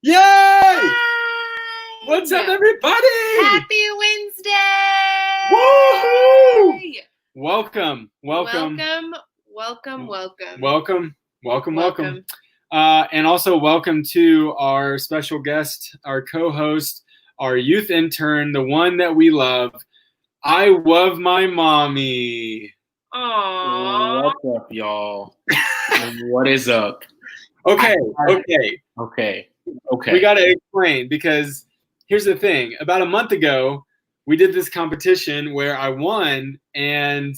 Yay! Hi! What's up, everybody? Happy Wednesday! Woohoo! Welcome. And also welcome to our special guest, our co-host, our youth intern, the one that we love. I love my mommy. Aww. What's up, y'all? What is up? Okay. We got to explain, because here's the thing. About a month ago, we did this competition where I won, and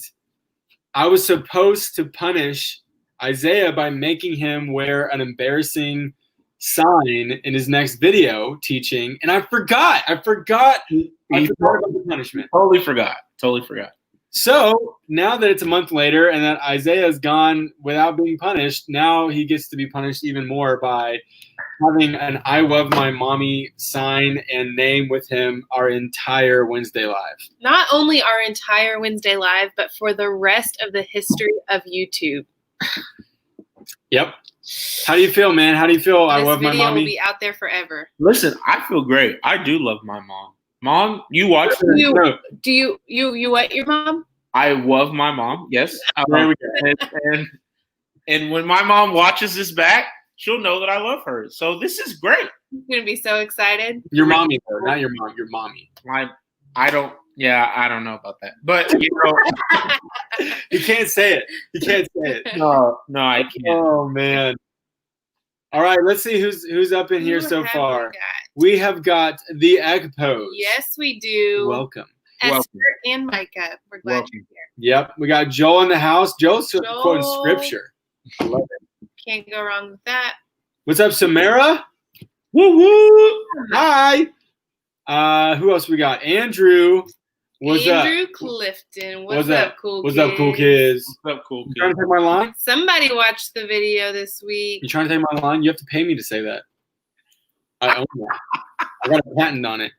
I was supposed to punish Isaiah by making him wear an embarrassing sign in his next video teaching, and I forgot. I forgot about the punishment. Totally forgot. So now that it's a month later and that Isaiah's gone without being punished, now he gets to be punished even more by having an I love my mommy sign and name with him our entire Wednesday Live. Not only our entire Wednesday Live, but for the rest of the history of YouTube. Yep. How do you feel, man? How do you feel? I love my This video mommy. will be out there forever. Listen, I feel great. I do love my mom. Mom, you watch it? Do you what your mom? I love my mom. Yes. There we go. And when my mom watches this back, she'll know that I love her. So this is great. I'm gonna be so excited. Your mommy, though, not your mom. Your mommy. I don't know about that. But you know, You can't say it. no, I can't. Oh man. All right, let's see who's up in here so far. We have got the egg pose. Yes, we do. Welcome. Esther and Micah. We're glad you're here. Yep, we got Joel in the house. Joel's quoting scripture. I love it. Can't go wrong with that. What's up, Samara? Woo woo! Hi. Who else we got? Andrew. What's Andrew Clifton. What's up, cool What's kids? up, cool kids? What's up, cool You trying to take my line? Somebody watched the video this week. You trying to take my line? You have to pay me to say that. I own that. I got a patent on it.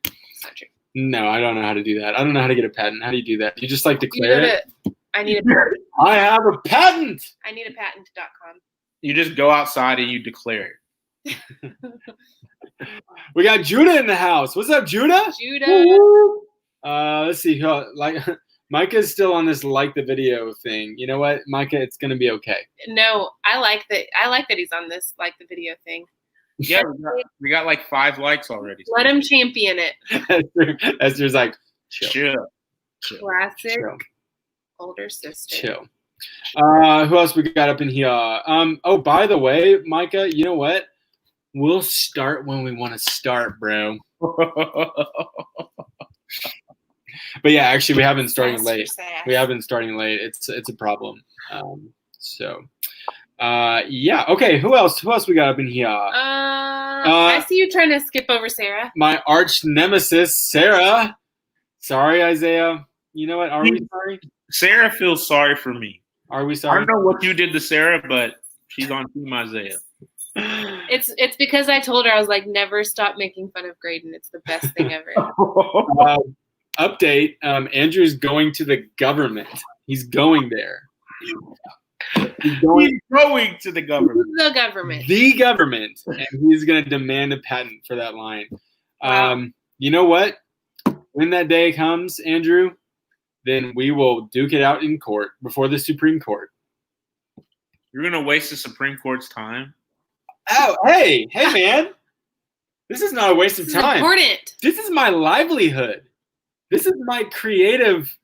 No, I don't know how to do that. I don't know how to get a patent. How do you do that? You just like declare it? I need a patent. I have a patent. I need a patent.com. You just go outside and you declare it. We got Judah in the house. What's up, Judah? Judah. Let's see. Micah's still on this like the video thing. You know what, Micah? It's gonna be okay. No, I like that he's on this like the video thing. Yeah, we got like 5 likes already. Let him champion it. Esther's like, chill. Classic Chill. older sister. Chill. Who else we got up in here? Oh, by the way, Micah, you know what? We'll start when we want to start, bro. But yeah, actually, we have been starting late. It's a problem. Yeah. Okay. Who else we got up in here? I see you trying to skip over Sarah. My arch nemesis, Sarah. Sorry, Isaiah. You know what? Are we sorry? Sarah feels sorry for me. Are we sorry? I don't know what you did to Sarah, but she's on Team Isaiah. It's because I told her, I was like, never stop making fun of Graydon. It's the best thing ever. Update. Andrew's going to the government. He's going there. He's going to the government. The government. The government. And he's going to demand a patent for that line. Wow. You know what? When that day comes, Andrew, then we will duke it out in court before the Supreme Court. You're going to waste the Supreme Court's time? Oh, hey, man. This is not a waste of time. Important. This is my livelihood. This is my creative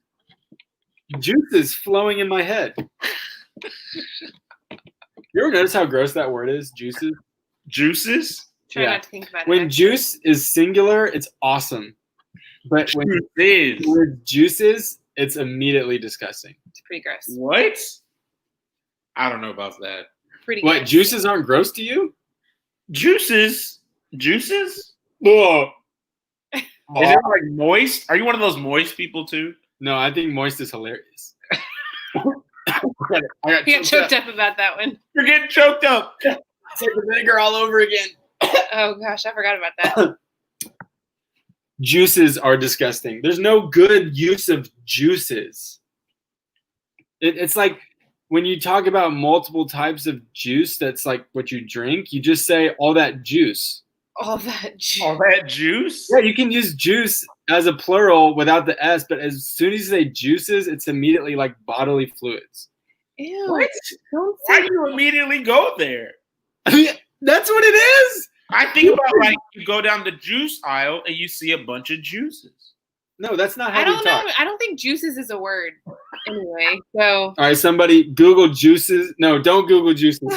juices flowing in my head. You ever notice how gross that word is? Juices? Juices? Try not to think about it. When juice is singular, it's awesome. But when the word juices, it's immediately disgusting. It's pretty gross. What? I don't know about that. Pretty What, gross. juices aren't gross to you? Juices? Juices? Whoa. Is it like moist? Are you one of those moist people too? No, I think moist is hilarious. I got choked up about that one. You're getting choked up. It's like the vinegar all over again. Oh gosh, I forgot about that. Juices are disgusting. There's no good use of juices. It's like when you talk about multiple types of juice, that's like what you drink. You just say all that juice. All that juice. All that juice? Yeah, you can use juice as a plural without the S, but as soon as you say juices, it's immediately like bodily fluids. Ew. What? Don't Why say do you immediately go there? That's what it is. I think about like you go down the juice aisle and you see a bunch of juices. No, that's not how I we don't talk. know. I don't think juices is a word. Anyway, so All right, somebody Google juices. No, don't Google juices.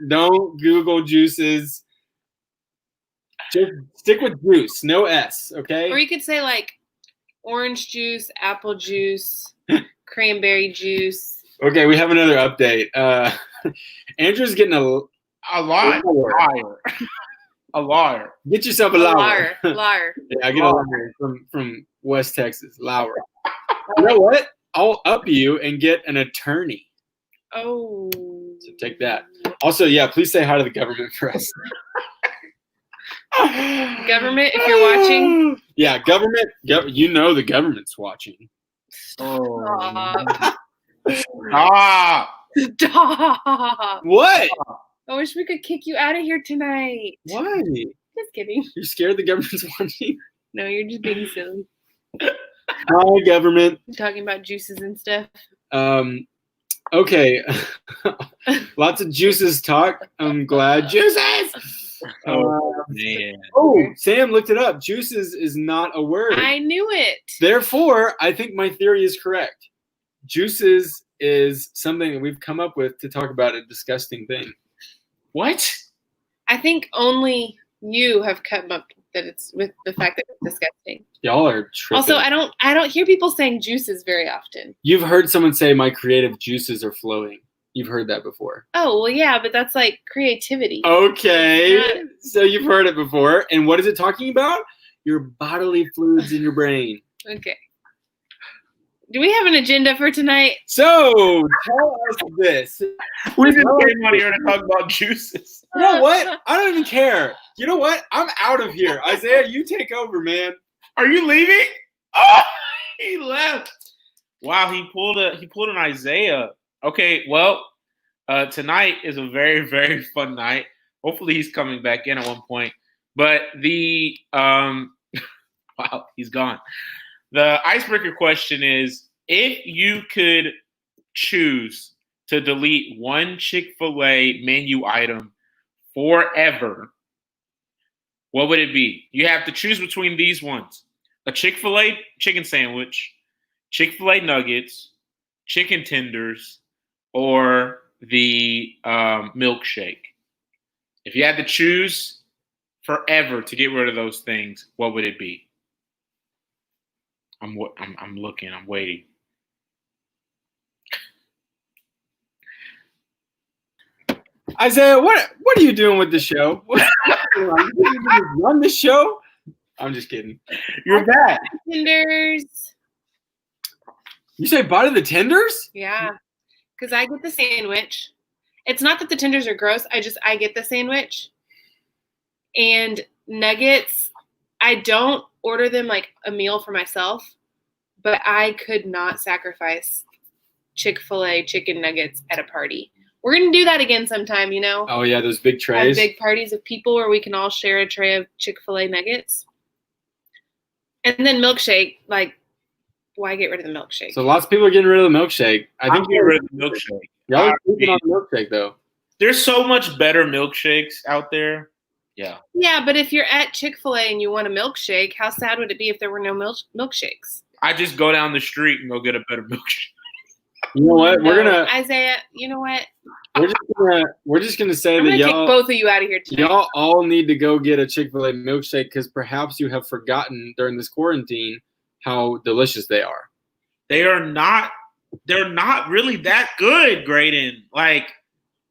Don't Google juices. Just stick with juice, no S, okay? or you could say like orange juice, apple juice, cranberry juice. Okay, we have another update. Andrew's getting A liar. A liar. Get yourself a A Lauer. liar. Yeah, I get a Lauer from West Texas. Lauer. You know what? I'll up you and get an attorney. Oh. So take that. Also, yeah, please say hi to the government for us. Government, if you're watching. Yeah, government. You know the government's watching. Stop. Ah. Stop. What? I wish we could kick you out of here tonight. Why? Just kidding. You're scared the government's watching? No, you're just being silly. Hi, government. Talking about juices and stuff. Okay. Lots of juices talk. I'm glad. Juices! Man. Oh, Sam looked it up. Juices is not a word. I knew it. Therefore, I think my theory is correct. Juices is something that we've come up with to talk about a disgusting thing. What? I think only you have come up that it's with the fact that it's disgusting. Y'all are tripping. Also, I don't hear people saying juices very often. You've heard someone say my creative juices are flowing. You've heard that before. Oh, well, yeah, but that's like creativity. Okay. So you've heard it before. And what is it talking about? Your bodily fluids in your brain. Okay. Do we have an agenda for tonight? So tell us this. We just came out here to talk about juices. You know what? I don't even care. You know what? I'm out of here. Isaiah, you take over, man. Are you leaving? Oh, he left. Wow, he pulled an Isaiah. Okay, well, tonight is a very, very fun night. Hopefully he's coming back in at one point. But the wow, he's gone. The icebreaker question is, if you could choose to delete one Chick-fil-A menu item forever, what would it be? You have to choose between these ones: a Chick-fil-A chicken sandwich, Chick-fil-A nuggets, chicken tenders, or the milkshake. If you had to choose forever to get rid of those things, what would it be? I'm looking. I'm waiting. Isaiah, what are you doing with the show? You run the show? I'm just kidding. You're back. Tenders. You say bite of the tenders? Yeah, because I get the sandwich. It's not that the tenders are gross. I get the sandwich. And nuggets, I don't order them like a meal for myself, but I could not sacrifice Chick-fil-A chicken nuggets at a party. We're going to do that again sometime, you know? Oh, yeah, those big Have trays. big parties of people where we can all share a tray of Chick-fil-A nuggets. And then milkshake, like, why get rid of the milkshake? So lots of people are getting rid of the milkshake. I think getting rid of the milkshake. Y'all are sleeping on the milkshake, though. There's so much better milkshakes out there. Yeah. Yeah, but if you're at Chick-fil-A and you want a milkshake, how sad would it be if there were no milkshakes? I just go down the street and go get a better milkshake. You know what? No, We're gonna Isaiah, you know what? we're just gonna say I'm that gonna kick y'all both of you out of here tonight. y'all all need to go get a Chick-fil-A milkshake because perhaps you have forgotten during this quarantine how delicious they are. They're not really that good, Graydon. Like,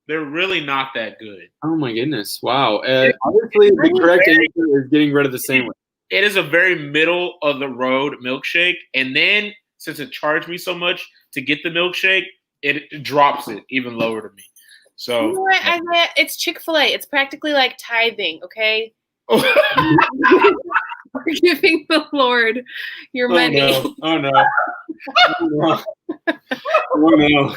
they're really not that good. Oh my goodness! Wow. Obviously, the correct answer is getting rid of the sandwich. It is a very middle of the road milkshake, and then since it charged me so much to get the milkshake, it drops it even lower to me. So You know what, Isaiah? It's Chick-fil-A. It's practically like tithing, okay? We're giving the Lord your money. Oh no! Oh no! Oh no!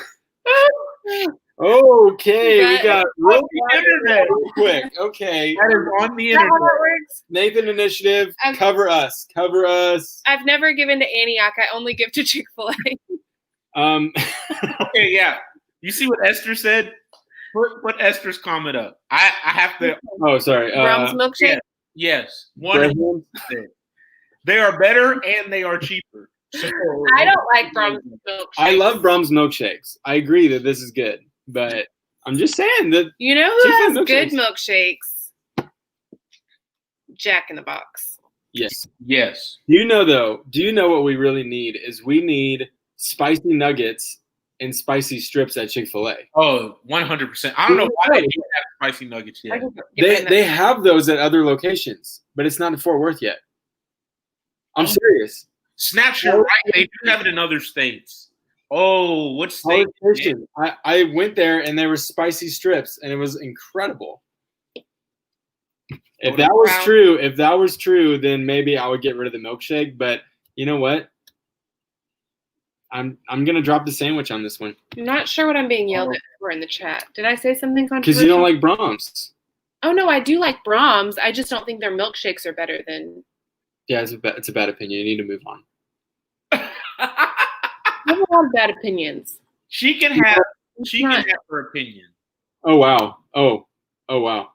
Okay, we That- got On the internet. real quick. Okay, That is on the Is that how internet. that works? Nathan Initiative, I've- cover us. Cover us. I've never given to Antioch. I only give to Chick-fil-A. Okay, yeah. You see what Esther said? Put Esther's comment up. I have to. Oh, sorry. Brahms milkshake. Yes, 100%. They are better and they are cheaper. So, I don't like Brahms milkshake. I love Brahms milkshakes. I agree that this is good, but I'm just saying that You know who Chick-fil-A has good milkshakes? Jack in the Box. yes. Yes. Do you know what we really need is we need spicy nuggets and spicy strips at Chick-fil-A. Oh, 100%. I don't know why they don't have spicy nuggets I yet. can get behind They that. have those at other locations, but it's not in Fort Worth yet. I'm serious. Snaps, you're right. They do have it in other states. Oh, what state? Politician. I went there and there were spicy strips and it was incredible. If that was true, then maybe I would get rid of the milkshake. But you know what? I'm gonna drop the sandwich on this one I'm not sure what I'm being yelled at for in the chat. Did I say something controversial? because you don't like Brahms. Oh no, I do like Brahms. I just don't think their milkshakes are better than. Yeah, it's a bad opinion. You need to move on. I have a lot of bad opinions. She can have her opinion. Oh wow. Oh wow.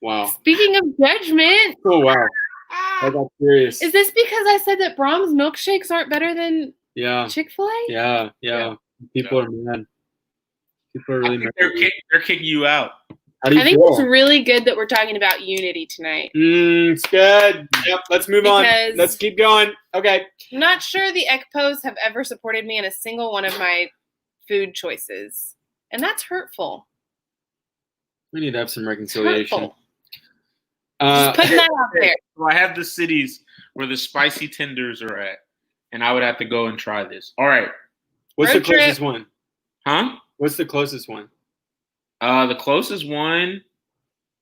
Wow. Speaking of judgment, Oh wow. I got curious. is this because I said that Brahms milkshakes aren't better than Yeah. Chick-fil-A? Yeah. People are mad. People are I really think mad. they're kicking you out. How do you I think feel? it's really good that we're talking about unity tonight. It's good. Yep. Let's move on. Because- Let's keep going. Okay. I'm not sure the ECPOs have ever supported me in a single one of my food choices. And that's hurtful. We need to have some reconciliation. Hurtful. Just putting that out there. So I have the cities where the spicy tenders are at, and I would have to go and try this. All right. What's Road the closest one? Huh? What's the closest one? The closest one,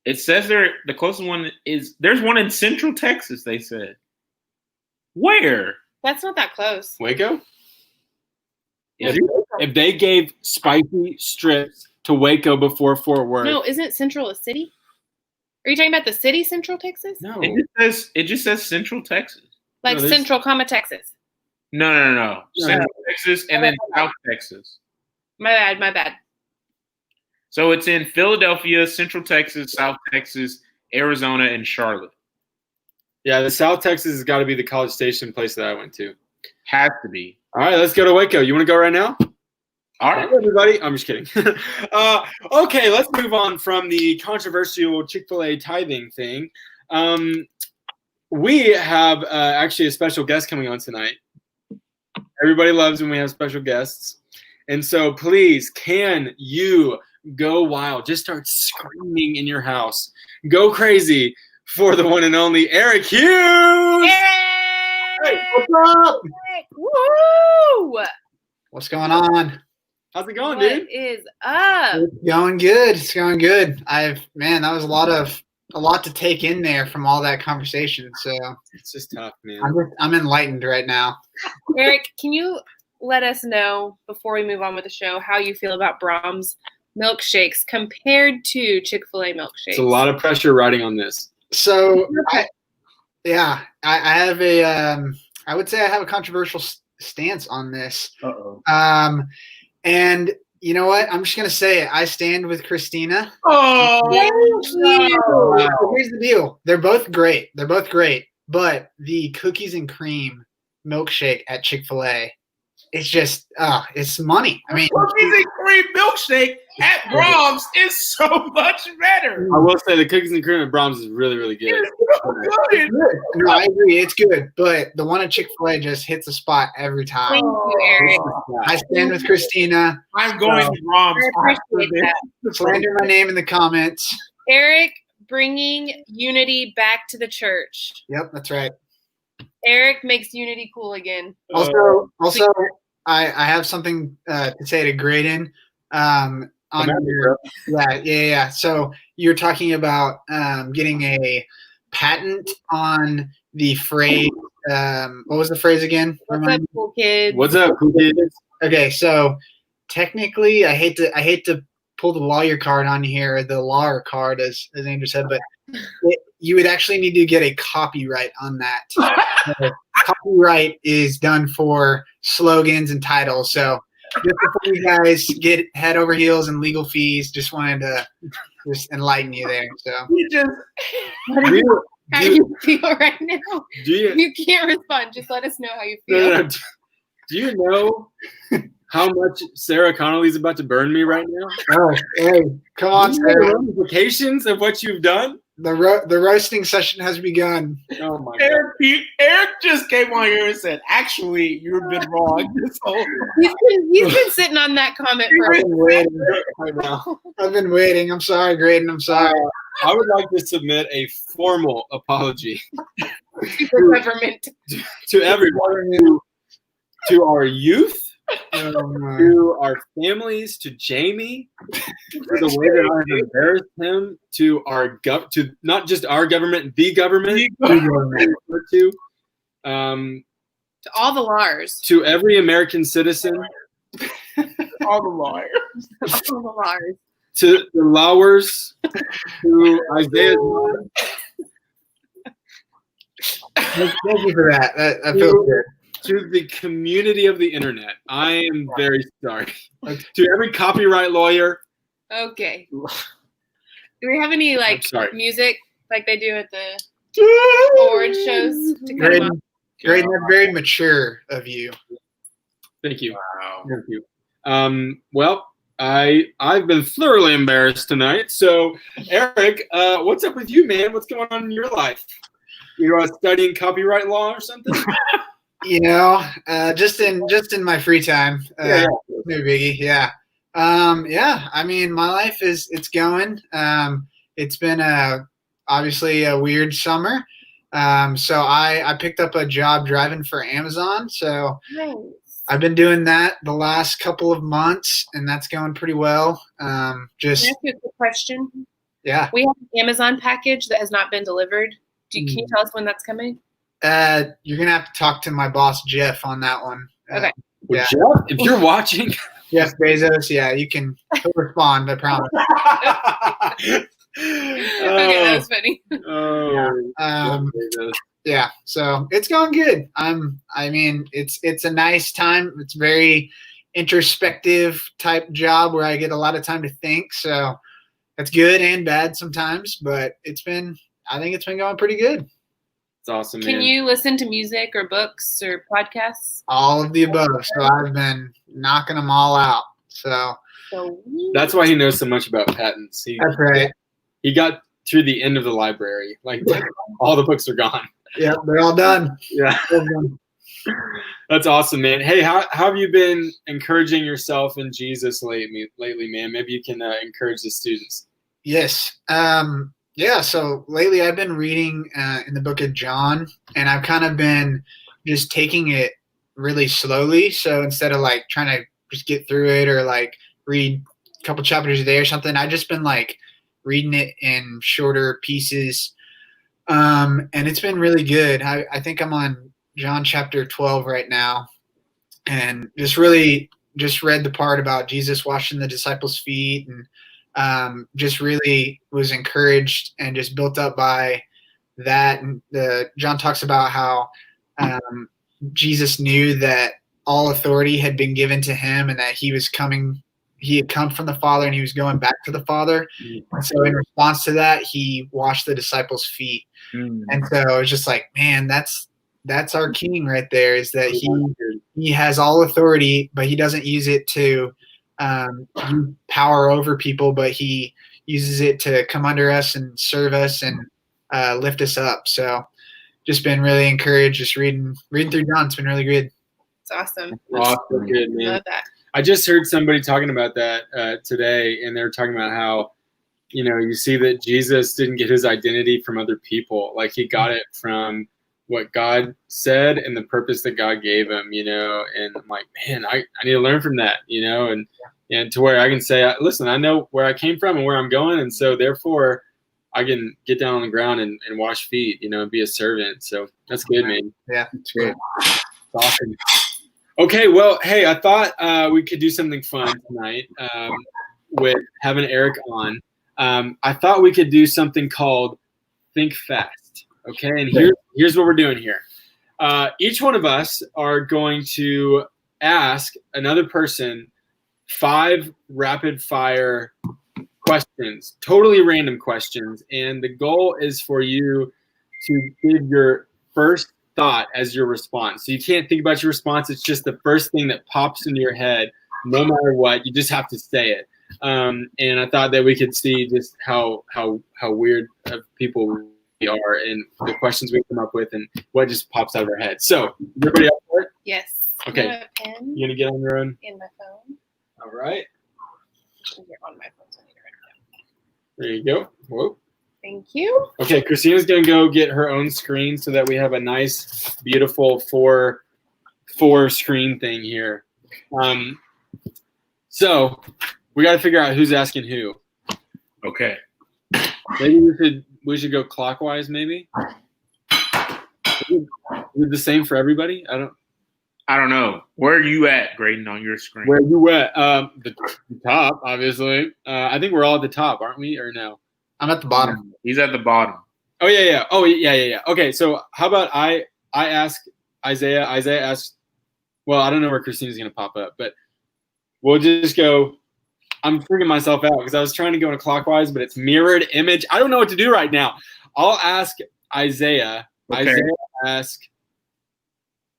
it says the closest one there's one in Central Texas, they said. Where? That's not that close. Waco? Is If they gave spicy strips to Waco before Fort Worth. No, isn't Central a city? Are you talking about the city, Central Texas? No. It just says Central Texas. Like No, there's- Central, Texas. No. No. Central Texas and then South Texas. My bad. So it's in Philadelphia, Central Texas, South Texas, Arizona, and Charlotte. Yeah, the South Texas has got to be the College Station place that I went to. Has to be. All right, let's go to Waco. You want to go right now? All right. Hi, everybody. I'm just kidding. Okay, let's move on from the controversial Chick-fil-A tithing thing. We have actually a special guest coming on tonight. Everybody loves when we have special guests. And so please, can you go wild? Just start screaming in your house. Go crazy for the one and only Eric Hughes. Hey, what's up? Woo! What's going on? How's it going, What dude? is up? It's going good. It's going good. That was a lot to take in there from all that conversation. So It's just tough, man. I'm enlightened right now. Eric, can you let us know before we move on with the show how you feel about Brahms milkshakes compared to Chick-fil-A milkshakes? It's a lot of pressure riding on this. So Okay. I have I would say I have a controversial stance on this. Uh-oh. And you know what? I'm just gonna say it. I stand with Christina. Oh, Thank you. Here's the deal. They're both great. But the cookies and cream milkshake at Chick-fil-A, it's just it's money. I mean, cookies and cream milkshake at Brahms is so much better. I will say the cookies and cream at Brahms is really, really good. It's so good. no, I agree. It's good. But the one at Chick-fil-A just hits the spot every time. Thank you, Eric. I stand with Christina. I'm going to Brahms. I appreciate that. Slander my name in the comments. Eric bringing unity back to the church. Yep, that's right. Eric makes unity cool again. Also, I have something to say to Graydon. On your, yeah. So you're talking about getting a patent on the phrase. What was the phrase again? What's up, cool kids? What's up, cool kids? Okay, so technically, I hate to pull the lawyer card on you here, the lawyer card, as Andrew said, but you would actually need to get a copyright on that. Copyright is done for slogans and titles. So just before you guys get head over heels in legal fees, just wanted to just enlighten you there. So How do you feel right now? You can't respond. Just let us know how you feel. No. Do you know how much Sarah Connolly's about to burn me right now? Oh, hey, come on, Sarah. The ramifications of what you've done? The roasting session has begun. Oh my God. Eric just came on here and said, "Actually, you've been wrong this whole." He's been sitting on that comment for a while. I've been waiting. I'm sorry, Graydon. I'm sorry. I would like to submit a formal apology to the government, to everyone, to our youth, to our families, to Jamie, for the way that I have embarrassed him, to our to not just our government, the government, to all the Lars, to every American citizen, all the lawyers, all the Lars, to the Lowers, to Isaiah's mom. Thank you for that. That feels good. To the community of the internet, I am very sorry. To every copyright lawyer. Okay. Do we have any music like they do at the award shows? Graydon, that's very mature of you. Thank you. Wow. Thank you. Well, I've been thoroughly embarrassed tonight. So, Eric, what's up with you, man? What's going on in your life? You're studying copyright law or something? Just in my free time. No biggie. Yeah. I mean, my life it's going. It's been obviously a weird summer. So I picked up a job driving for Amazon. So nice. I've been doing that the last couple of months, and that's going pretty well. Can I ask you a quick question? Yeah. We have an Amazon package that has not been delivered. Can you tell us when that's coming? You're gonna have to talk to my boss Jeff on that one. Okay. Yeah. Jeff, if you're watching, Jeff Bezos, you can respond. I promise. Okay, that was funny. Yeah. So it's going good. I mean, it's a nice time. It's very introspective type job where I get a lot of time to think. So that's good and bad sometimes, but I think it's been going pretty good. It's awesome, man. Can you listen to music or books or podcasts? All of the above. So I've been knocking them all out. So that's why he knows so much about patents. That's right. He got through the end of the library. Like all the books are gone. Yeah, they're all done. Yeah. That's awesome, man. Hey, how have you been encouraging yourself in Jesus lately, man? Maybe you can encourage the students. Yes. So lately I've been reading in the book of John, and I've kind of been just taking it really slowly. So instead of trying to just get through it or read a couple chapters a day or something, I've just been reading it in shorter pieces. And it's been really good. I think I'm on John chapter 12 right now, and just read the part about Jesus washing the disciples' feet, and just really was encouraged and just built up by that. And John talks about how Jesus knew that all authority had been given to him, and that he had come from the Father and he was going back to the Father. And so in response to that, he washed the disciples' feet. And so it's just man, that's our King right there, is that he has all authority, but he doesn't use it to use power over people, but he uses it to come under us and serve us and lift us up. So just been really encouraged just reading through John. It's been really good. It's awesome. Awesome. Good, man. Love that. I just heard somebody talking about that today, and they were talking about how, you see that Jesus didn't get his identity from other people. He got it from what God said and the purpose that God gave him, and I'm like, man, I need to learn from that, and to where I can say, listen, I know where I came from and where I'm going. And so therefore I can get down on the ground and wash feet, and be a servant. So that's good, man. Yeah. It's good. Awesome. Okay, well, hey, I thought we could do something fun tonight with having Eric on. I thought we could do something called Think Fast. Okay, and here's what we're doing here. Each one of us are going to ask another person 5 rapid fire questions, totally random questions, and the goal is for you to give your first thought as your response. So you can't think about your response. It's just the first thing that pops into your head, no matter what. You just have to say it. And I thought that we could see just how weird of people we are and the questions we come up with and what just pops out of our head. So everybody up for it? Yes. Okay. You have a pen You gonna get on your own? in my phone. All right. You're on my phone, so I need to write it down. There you go. Whoa. Thank you. Okay, Christina's gonna go get her own screen so that we have a nice, beautiful four screen thing here. So we got to figure out who's asking who. Okay. Maybe we should go clockwise. Maybe. Is it the same for everybody? I don't know. Where are you at, Graydon, on your screen? Where are you at? The top, obviously. I think we're all at the top, aren't we? Or no? I'm at the bottom. He's at the bottom. Oh yeah. Oh yeah. Okay, so how about I ask Isaiah? Isaiah asks. Well, I don't know where Christina's gonna pop up, but we'll just go. I'm freaking myself out because I was trying to go in a clockwise, but it's mirrored image. I don't know what to do right now. I'll ask Isaiah. Okay. Isaiah ask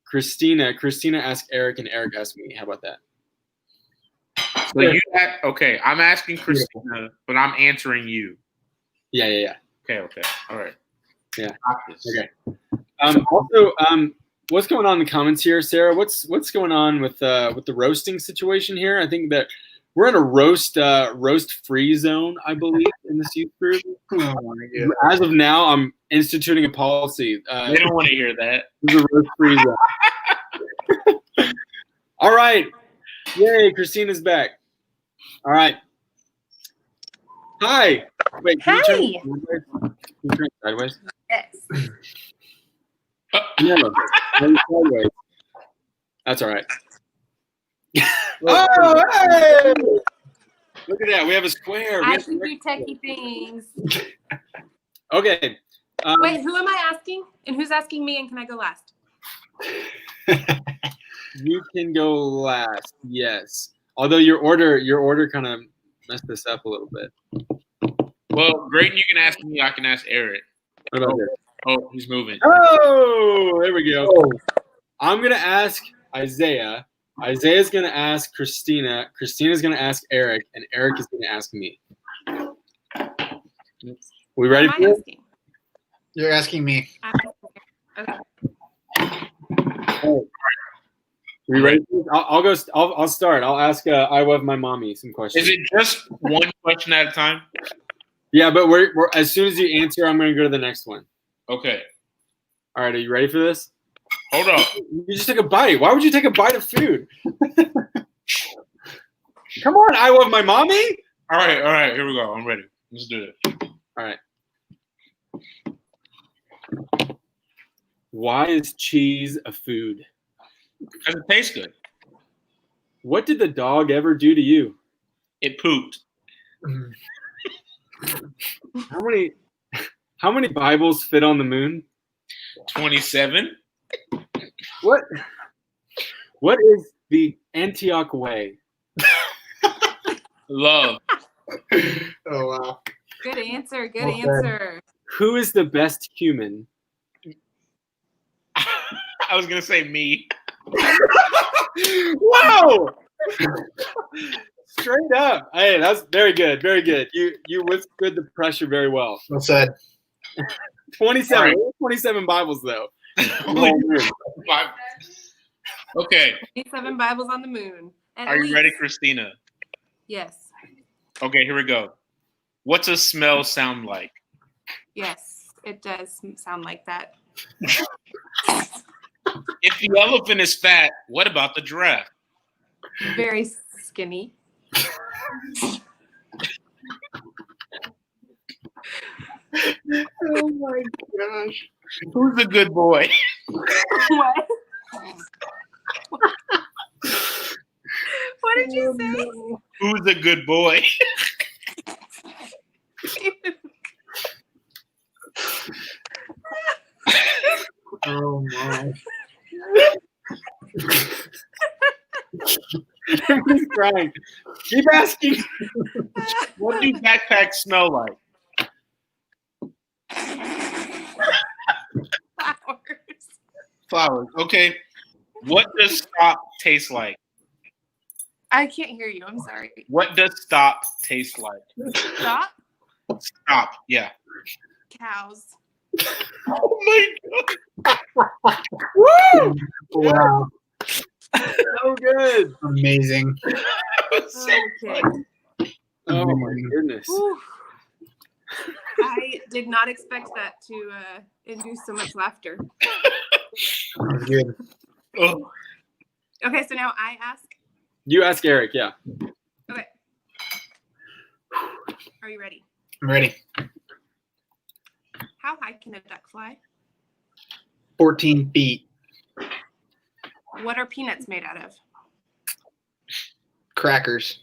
Christina. Christina ask Eric, and Eric ask me. How about that? So okay. I'm asking Christina, but I'm answering you. Yeah. Okay. All right. Yeah. Okay. Also, what's going on in the comments here, Sarah? What's going on with the roasting situation here? I think that we're in a roast free zone, I believe, in this youth group. As of now, I'm instituting a policy. They don't want to hear that. This is a roast free zone. All right. Yay, Christina's back. All right. Hi. Wait, can you turn sideways? Yes. No. Sideways. That's all right. Oh, hey! Look at that. We have a square. I can do techie things. Okay. Wait, who am I asking? And who's asking me? And can I go last? You can go last. Yes. Although your order kind of messed this up a little bit. Well, Graydon, you can ask me. I can ask Eric. What about this? Oh, he's moving. Oh, there we go. I'm gonna ask Isaiah. Isaiah's gonna ask Christina. Christina's gonna ask Eric, and Eric is gonna ask me. We ready for this? You're asking me. Okay. We ready? I'll go. I'll start. I'll ask. I love my mommy some questions. Is it just one question at a time? Yeah, but we're as soon as you answer, I'm gonna go to the next one. Okay. All right. Are you ready for this? Hold on. You just took a bite. Why would you take a bite of food? Come on, I love my mommy. All right. Here we go. I'm ready. Let's do this. All right. Why is cheese a food? Because it tastes good. What did the dog ever do to you? It pooped. How many Bibles fit on the moon? 27. What is the Antioch way? Love. Oh wow. Good answer. Good answer. Who is the best human? I was gonna say me. Whoa! Straight up. Hey, that's very good. Very good. You withstood the pressure very well. Well said. 27. Right. 27 Bibles though. Okay. 27 Bibles on the moon. Are you ready, Christina? Yes. Okay, here we go. What's a smell sound like? Yes, it does sound like that. If the elephant is fat, what about the giraffe? Very skinny. Oh my gosh. Who's a good boy? What? did you say? Who's a good boy? Oh my. Everybody's crying. Keep asking. What do backpacks smell like? Flowers. Okay. What does stop taste like? I can't hear you. I'm sorry. What does stop taste like? Stop. Stop. Yeah. Cows. Oh my god. Woo! Wow. So good. Amazing. Okay. Oh my goodness. Whew. I did not expect that to induce so much laughter. That was good. Oh. Okay, so now I ask. You ask Eric, yeah. Okay. Are you ready? I'm ready. How high can a duck fly? 14 feet. What are peanuts made out of? Crackers.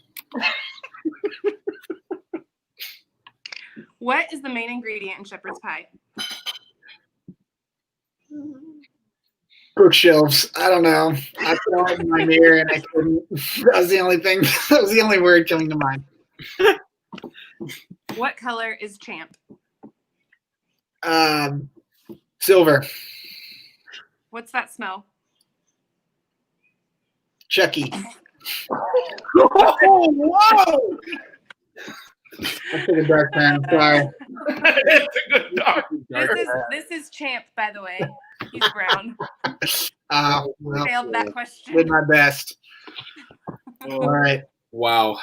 What is the main ingredient in shepherd's pie? Bookshelves. I don't know. I saw it in my mirror and I couldn't. That was the only thing. That was the only word coming to mind. What color is champ? Silver. What's that smell? Chucky. Oh, whoa! I took a dark time. Sorry. It's a good dog. This is champ, by the way. He's brown. Well, Failed that question. did my best. All right. Wow.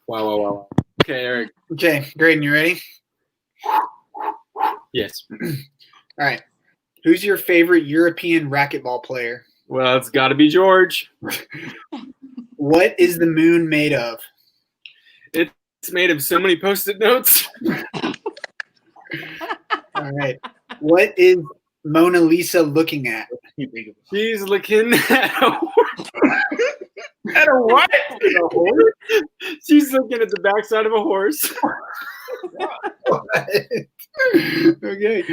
Wow. Okay, Eric. Okay, Graydon, you ready? Yes. All right. Who's your favorite European racquetball player? Well, it's got to be George. What is the moon made of? It's made of so many Post-it notes. All right. What is Mona Lisa looking at? She's looking at a At a what? She's looking at the backside of a horse. Okay.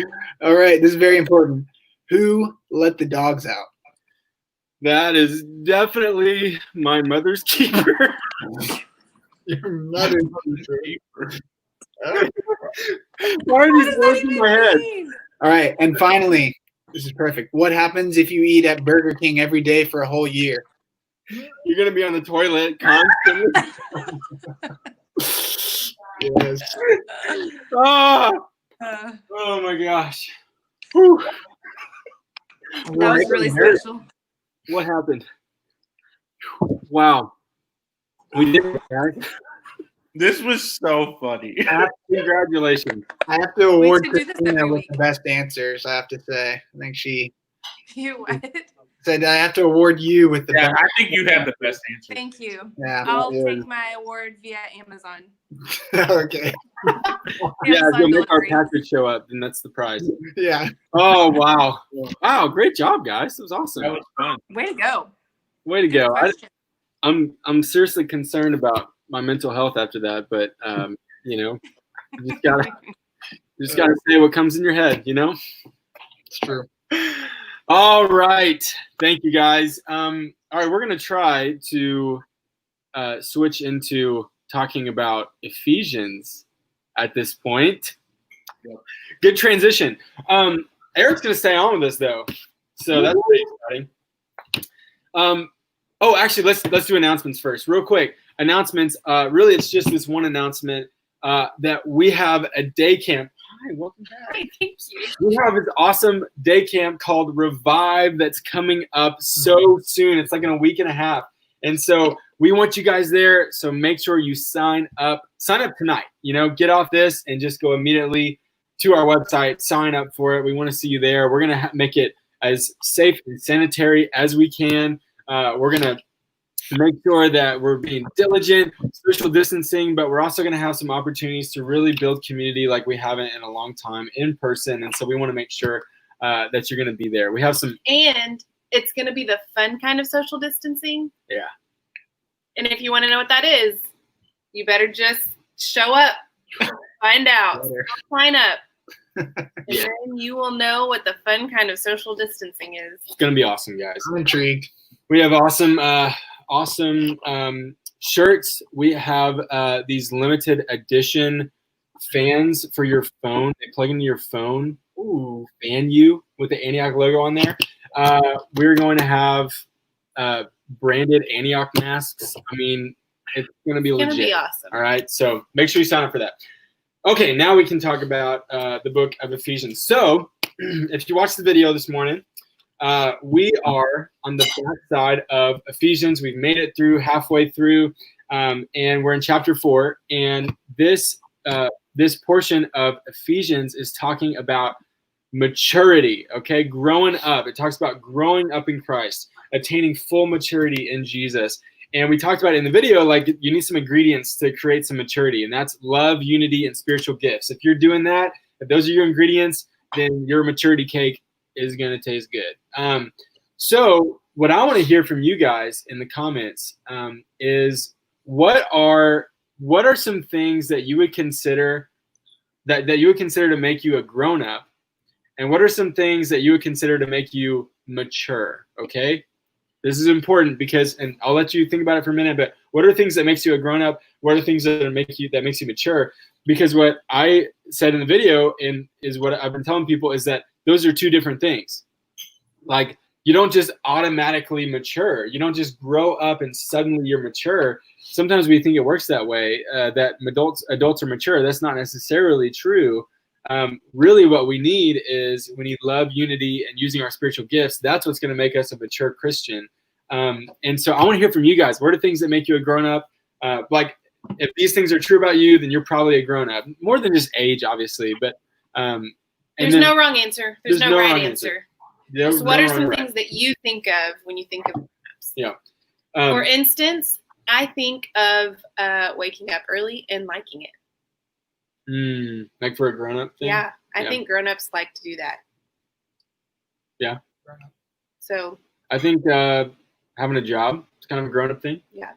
All right. This is very important. Who let the dogs out? That is definitely my mother's keeper. Your mother's keeper. Why are these words in my head? All right. And finally, this is perfect. What happens if you eat at Burger King every day for a whole year? You're going to be on the toilet constantly. Yes. Oh my gosh. That was really special. What happened? Wow. We did it, guys. This was so funny. Congratulations. I have to award should do this Christina every with week. the best answers, I have to say. I think she You what? said I have to award you with the Yeah, best. I think you have the best answer. Thank you. Yeah. I'll take my award via Amazon. Okay. Yeah, Amazon you'll make our delivery. package show up, and that's the prize. Yeah. Oh, wow. Wow, great job, guys. That was awesome. That was fun. Way to go. Way to go. Question. I'm seriously concerned about my mental health after that, but you just gotta say what comes in your head, It's true. All right, thank you guys. All right, we're gonna try to switch into talking about Ephesians at this point. Good transition. Eric's gonna stay on with us though, so that's pretty exciting. Oh, actually, let's do announcements first, real quick. Announcements. Really, it's just this one announcement that we have a day camp. Hi, welcome back. Hi, thank you. We have this awesome day camp called Revive that's coming up so soon. It's like in a week and a half, and so we want you guys there. So make sure you sign up. Sign up tonight. Get off this and just go immediately to our website. Sign up for it. We want to see you there. We're gonna make it as safe and sanitary as we can. We're going to make sure that we're being diligent, social distancing, but we're also going to have some opportunities to really build community like we haven't in a long time in person. And so we want to make sure that you're going to be there. We have some. And it's going to be the fun kind of social distancing. Yeah. And if you want to know what that is, you better just show up, find out, sign up. And then you will know what the fun kind of social distancing is. It's going to be awesome, guys. I'm intrigued. We have awesome shirts. We have these limited edition fans for your phone. They plug into your phone. Ooh, fan you with the Antioch logo on there. We're going to have branded Antioch masks. I mean, it's going to be legit. It's going to be awesome. All right, so make sure you sign up for that. Okay, now we can talk about the book of Ephesians. So, if you watched the video this morning, we are on the back side of Ephesians. We've made it through halfway through, and we're in chapter 4. And this portion of Ephesians is talking about maturity, okay? Growing up. It talks about growing up in Christ, attaining full maturity in Jesus. And we talked about it in the video, like you need some ingredients to create some maturity, and that's love, unity, and spiritual gifts. If you're doing that, if those are your ingredients, then your maturity cake is going to taste good. So what I want to hear from you guys in the comments is what are some things that you would consider that you would consider to make you a grown-up, and what are some things that you would consider to make you mature, okay? This is important because, and I'll let you think about it for a minute, but what are things that makes you a grown-up? What are things that makes you mature? Because what I said in the video and is what I've been telling people is that those are two different things. Like, you don't just automatically mature. You don't just grow up and suddenly you're mature. Sometimes we think it works that way, that adults are mature. That's not necessarily true. Really what we need is we need love, unity, and using our spiritual gifts. That's what's going to make us a mature Christian. And so I want to hear from you guys. What are things that make you a grown-up? Like, if these things are true about you, then you're probably a grown-up. More than just age, obviously. But there's no wrong answer. There's no right answer. Just what are some things that you think of when you think of grown-ups? Yeah. For instance, I think of waking up early and liking it. Like for a grown-up thing? Yeah, I think grown-ups like to do that. Yeah. So I think having a job is kind of a grown-up thing. Yeah.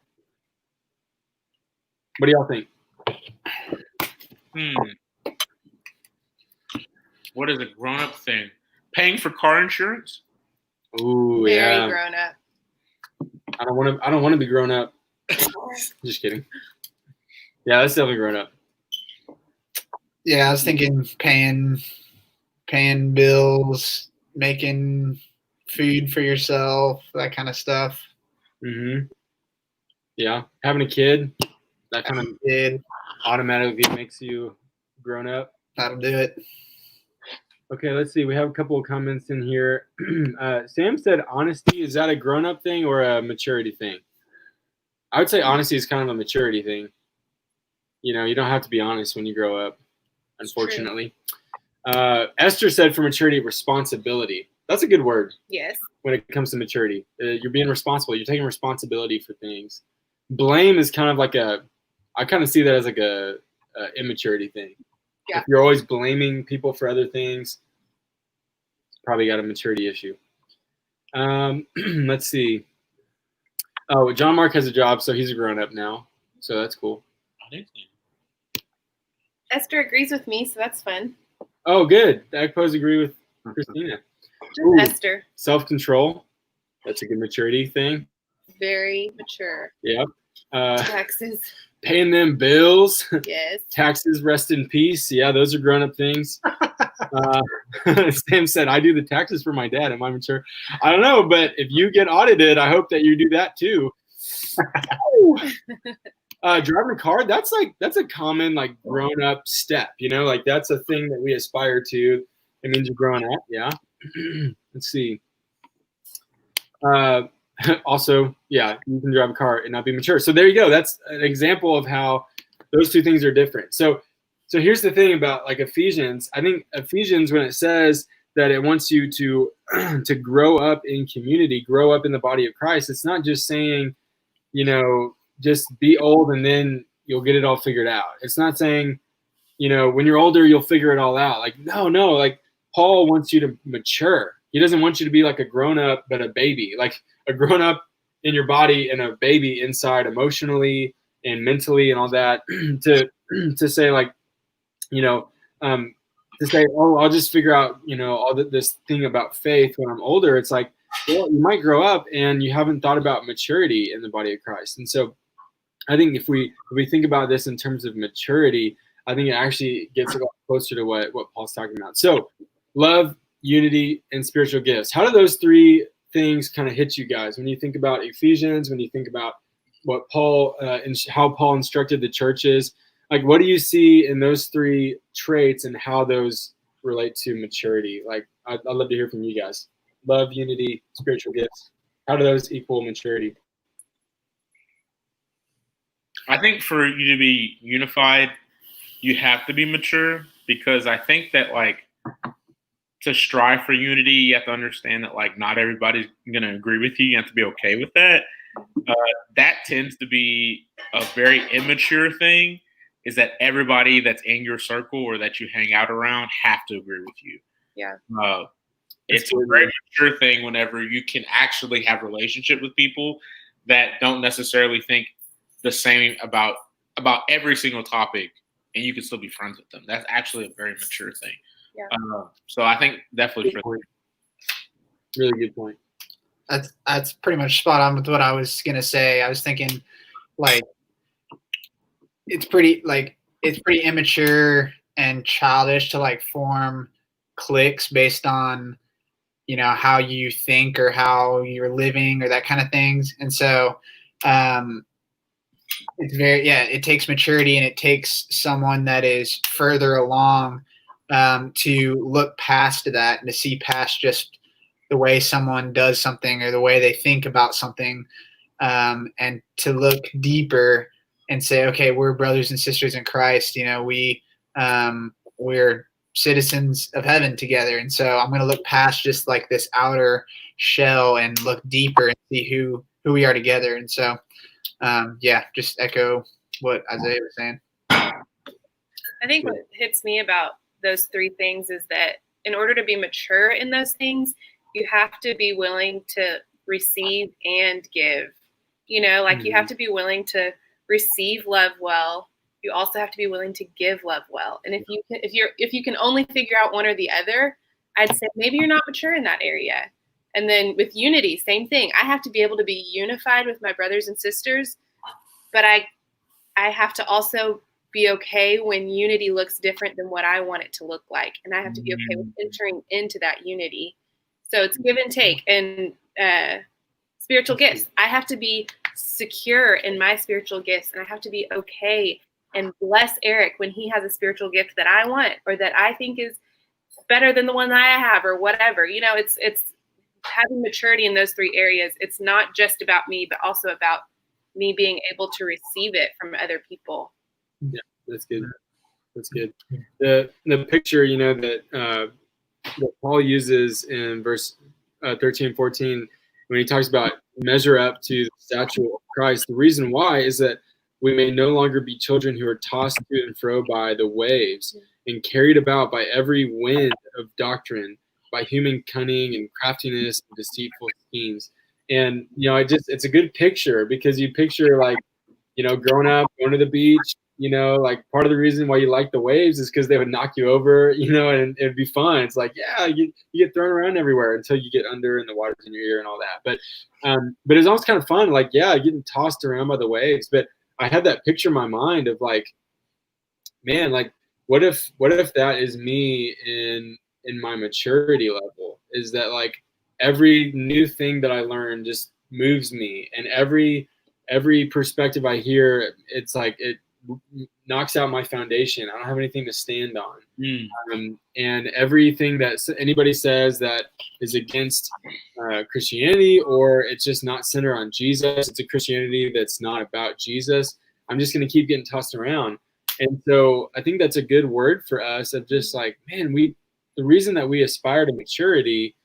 What do y'all think? What is a grown-up thing? Paying for car insurance? Ooh, Very grown up. I don't want to be grown up. Just kidding. Yeah, that's definitely grown up. Yeah, I was thinking paying bills, making food for yourself, that kind of stuff. Mm-hmm. Yeah, having a kid, that kind of kid automatically makes you grown up. That'll do it. Okay, let's see. We have a couple of comments in here. Sam said honesty. Is that a grown-up thing or a maturity thing? I would say honesty is kind of a maturity thing. You know, you don't have to be honest when you grow up, unfortunately. Esther said for maturity, responsibility. That's a good word. Yes. When it comes to maturity. You're being responsible. You're taking responsibility for things. Blame is kind of like I kind of see that as like a immaturity thing. Yeah. If you're always blaming people for other things, it's probably got a maturity issue. Let's see. Oh, John Mark has a job, so he's a grown-up now. So that's cool. Esther agrees with me, so that's fun. Oh, good. I suppose agree with Christina. Ooh, Esther. Self-control. That's a good maturity thing. Very mature. Yep. Taxes. Paying them bills. Yes. Taxes, rest in peace. Yeah, those are grown-up things. Sam said, I do the taxes for my dad. Am I mature? I don't know, but if you get audited, I hope that you do that too. Driving a car, that's a common like grown-up step, you know, like that's a thing that we aspire to. It means you're growing up. Yeah. Let's see. Also, yeah, you can drive a car and not be mature. So there you go. That's an example of how those two things are different. So here's the thing about like Ephesians. I think Ephesians, when it says that it wants you to grow up in community, grow up in the body of Christ, it's not just saying, you know, just be old and then you'll get it all figured out. It's not saying, you know, when you're older, you'll figure it all out. Like, no, like Paul wants you to mature. He doesn't want you to be like a grown-up, but a baby. Like a grown-up in your body and a baby inside emotionally and mentally and all that to say like, to say, oh, I'll just figure out, all this thing about faith when I'm older. It's like, well, you might grow up and you haven't thought about maturity in the body of Christ. And so I think if we think about this in terms of maturity, I think it actually gets a lot closer to what Paul's talking about. So love, unity, and spiritual gifts. How do those three things kind of hit you guys when you think about Ephesians, when you think about what Paul and how Paul instructed the churches? Like, what do you see in those three traits and how those relate to maturity? Like, I'd love to hear from you guys. Love, unity, spiritual gifts. How do those equal maturity? I think for you to be unified, you have to be mature, because I think that like to strive for unity, you have to understand that like not everybody's going to agree with you. You have to be okay with that. That tends to be a very immature thing, is that everybody that's in your circle or that you hang out around have to agree with you. Yeah. It's a very mature thing whenever you can actually have relationship with people that don't necessarily think the same about every single topic, and you can still be friends with them. That's actually a very mature thing. Yeah. So I think definitely for really good point. That's pretty much spot on with what I was gonna say. I was thinking like it's pretty immature and childish to like form cliques based on how you think or how you're living or that kind of things. And so it's it takes maturity, and it takes someone that is further along to look past that and to see past just the way someone does something or the way they think about something, and to look deeper and say, okay, we're brothers and sisters in Christ. We're citizens of heaven together. And so I'm going to look past just like this outer shell and look deeper and see who we are together. And so, just echo what Isaiah was saying. I think what hits me about those three things is that in order to be mature in those things, you have to be willing to receive and give. You have to be willing to receive love well. You also have to be willing to give love well. And if you can only figure out one or the other, I'd say maybe you're not mature in that area. And then with unity, same thing. I have to be able to be unified with my brothers and sisters, but I have to also be okay when unity looks different than what I want it to look like. And I have to be okay with entering into that unity. So it's give and take. And spiritual gifts, I have to be secure in my spiritual gifts, and I have to be okay and bless Eric when he has a spiritual gift that I want or that I think is better than the one that I have or whatever. It's having maturity in those three areas. It's not just about me, but also about me being able to receive it from other people. Yeah, that's good. That's good. The picture, that Paul uses in verse 13 and 14, when he talks about measure up to the stature of Christ, the reason why is that we may no longer be children who are tossed to and fro by the waves and carried about by every wind of doctrine, by human cunning and craftiness and deceitful schemes. And, it's a good picture, because you picture like, growing up, going to the beach, like part of the reason why you like the waves is because they would knock you over, and it'd be fun. It's like, you get thrown around everywhere until you get under and the water's in your ear and all that. But it's always kind of fun, like, getting tossed around by the waves. But I had that picture in my mind of like, man, like, what if that is me in my maturity level? Is that like every new thing that I learn just moves me, and every perspective I hear, it's like it knocks out my foundation. I don't have anything to stand on. And everything that anybody says that is against Christianity, or it's just not centered on Jesus, it's a Christianity that's not about Jesus, I'm just going to keep getting tossed around. And so I think that's a good word for us of just like, man, the reason that we aspire to maturity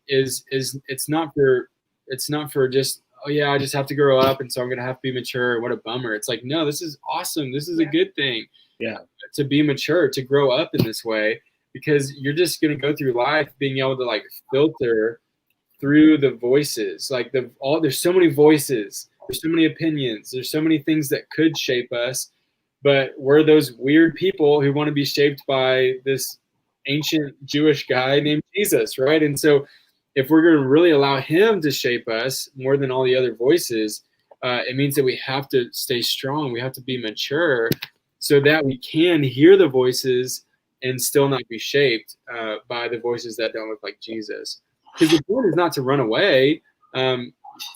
is it's not for just, oh yeah, I just have to grow up, and so I'm going to have to be mature. What a bummer. It's like, no, this is awesome. This is a good thing. Yeah. To be mature, to grow up in this way, because you're just going to go through life being able to like filter through the voices. Like there's so many voices, there's so many opinions, there's so many things that could shape us, but we're those weird people who want to be shaped by this ancient Jewish guy named Jesus, right? And so if we're going to really allow him to shape us more than all the other voices, it means that we have to stay strong. We have to be mature so that we can hear the voices and still not be shaped by the voices that don't look like Jesus. Because the point is not to run away.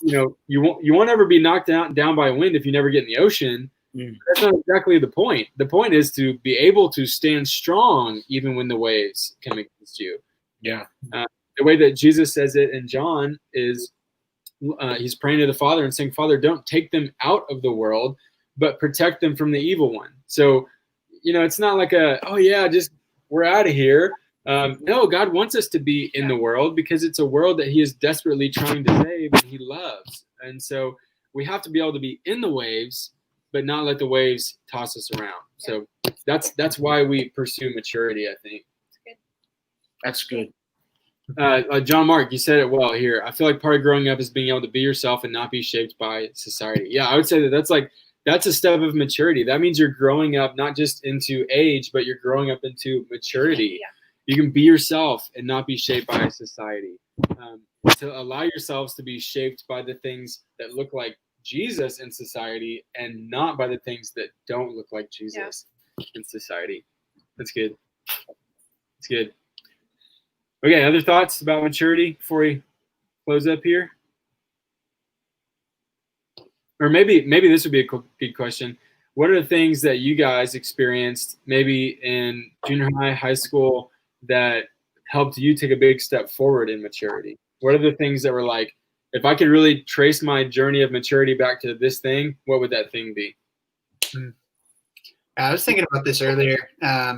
You won't ever be knocked down by a wind if you never get in the ocean. That's not exactly the point. The point is to be able to stand strong even when the waves come against you. Yeah. The way that Jesus says it in John is he's praying to the Father and saying, Father, don't take them out of the world, but protect them from the evil one. So, it's not like just we're out of here. No, God wants us to be in the world because it's a world that he is desperately trying to save and he loves. And so we have to be able to be in the waves, but not let the waves toss us around. So that's why we pursue maturity, I think. That's good. John Mark, you said it well here. I feel like part of growing up is being able to be yourself and not be shaped by society. Yeah, I would say that's a step of maturity. That means you're growing up not just into age, but you're growing up into maturity. Yeah. You can be yourself and not be shaped by society. To allow yourselves to be shaped by the things that look like Jesus in society and not by the things that don't look like Jesus in society. That's good. That's good. Okay, other thoughts about maturity before we close up here? Or maybe this would be a good question. What are the things that you guys experienced maybe in junior high, high school that helped you take a big step forward in maturity? What are the things that were like, if I could really trace my journey of maturity back to this thing, what would that thing be? I was thinking about this earlier,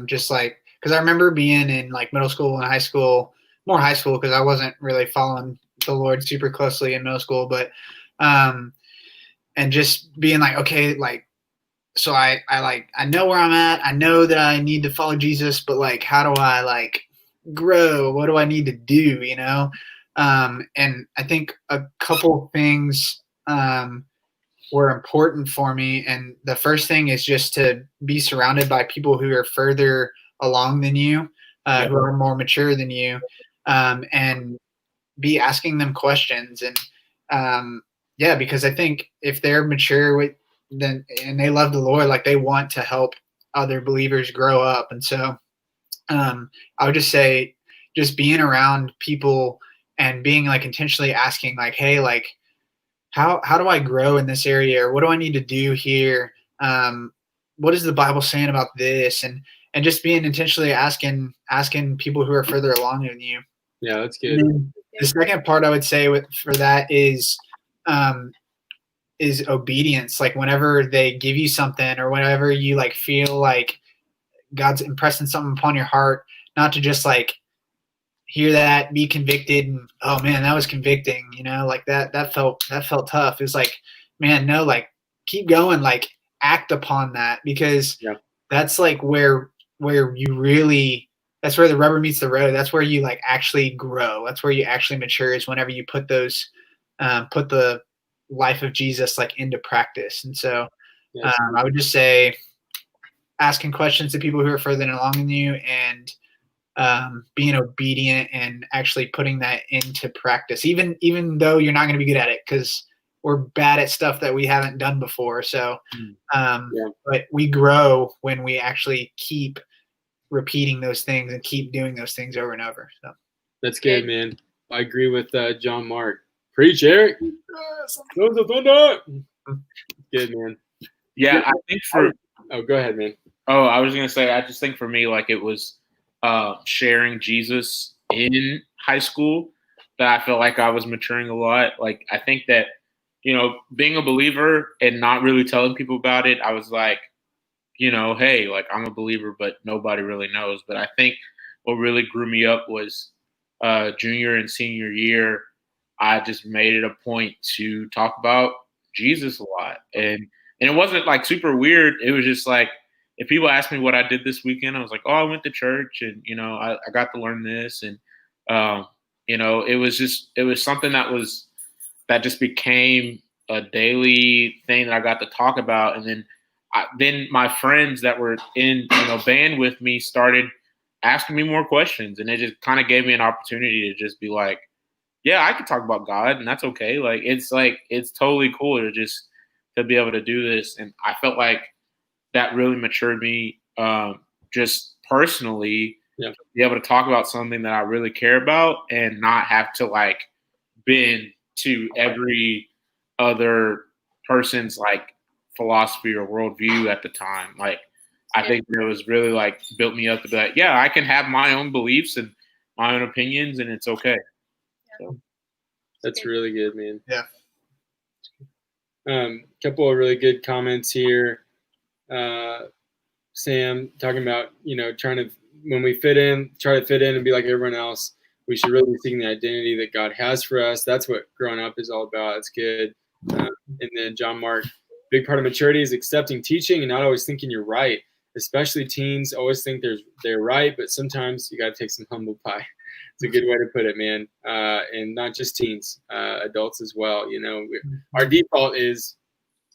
just like, because I remember being in like middle school and high school, more high school because I wasn't really following the Lord super closely in middle school, but and just being like, okay, like, so I know where I'm at. I know that I need to follow Jesus, but like, how do I like grow? What do I need to do? And I think a couple things were important for me. And the first thing is just to be surrounded by people who are further along than you, who are more mature than you, and be asking them questions. And because I think if they're mature and they love the Lord, like they want to help other believers grow up. And so I would just say, just being around people and being like intentionally asking like, hey, like, how do I grow in this area? Or what do I need to do here? What is the Bible saying about this? And just being intentionally asking people who are further along than you. Yeah, that's good. The second part I would say for that is obedience. Like whenever they give you something or whenever you like feel like God's impressing something upon your heart, not to just like hear that, be convicted, and oh man, that was convicting, like that felt tough. It's like, man, no, like keep going, like act upon that, because that's like where you really, that's where the rubber meets the road. That's where you like actually grow. That's where you actually mature, is whenever you put those put the life of Jesus like into practice. And so I would just say asking questions to people who are further along than you, and being obedient and actually putting that into practice, even though you're not going to be good at it, because we're bad at stuff that we haven't done before. So, but we grow when we actually keep repeating those things and keep doing those things over and over. So that's good, man. I agree with John Mark. Preach, Eric. Sons of thunder. Good, man. Yeah, I think go ahead, man. Oh, I was going to say, I just think for me, like it was sharing Jesus in high school that I felt like I was maturing a lot. Like, I think that, being a believer and not really telling people about it, I was like, hey, like I'm a believer, but nobody really knows. But I think what really grew me up was junior and senior year, I just made it a point to talk about Jesus a lot. And it wasn't like super weird. It was just like, if people ask me what I did this weekend, I was like, oh, I went to church and, I got to learn this. And it was something that just became a daily thing that I got to talk about. And then my friends that were in, band with me started asking me more questions, and it just kind of gave me an opportunity to just be like, yeah, I can talk about God, and that's okay. It's totally cool to be able to do this. And I felt like that really matured me, just personally, Yeah. to be able to talk about something that I really care about and not have to bend to every other person's philosophy or worldview at the time. I think it was really built me up to be like, yeah, I can have my own beliefs and my own opinions, and it's okay. So. That's really good, man. Yeah. Couple of really good comments here. Sam talking about, trying to, when we try to fit in and be like everyone else, we should really be seeking the identity that God has for us. That's what growing up is all about. It's good. And then John Mark, big part of maturity is accepting teaching and not always thinking you're right. Especially teens always think they're right, but sometimes you got to take some humble pie. It's a good way to put it, man. And not just teens, adults as well. Our default is,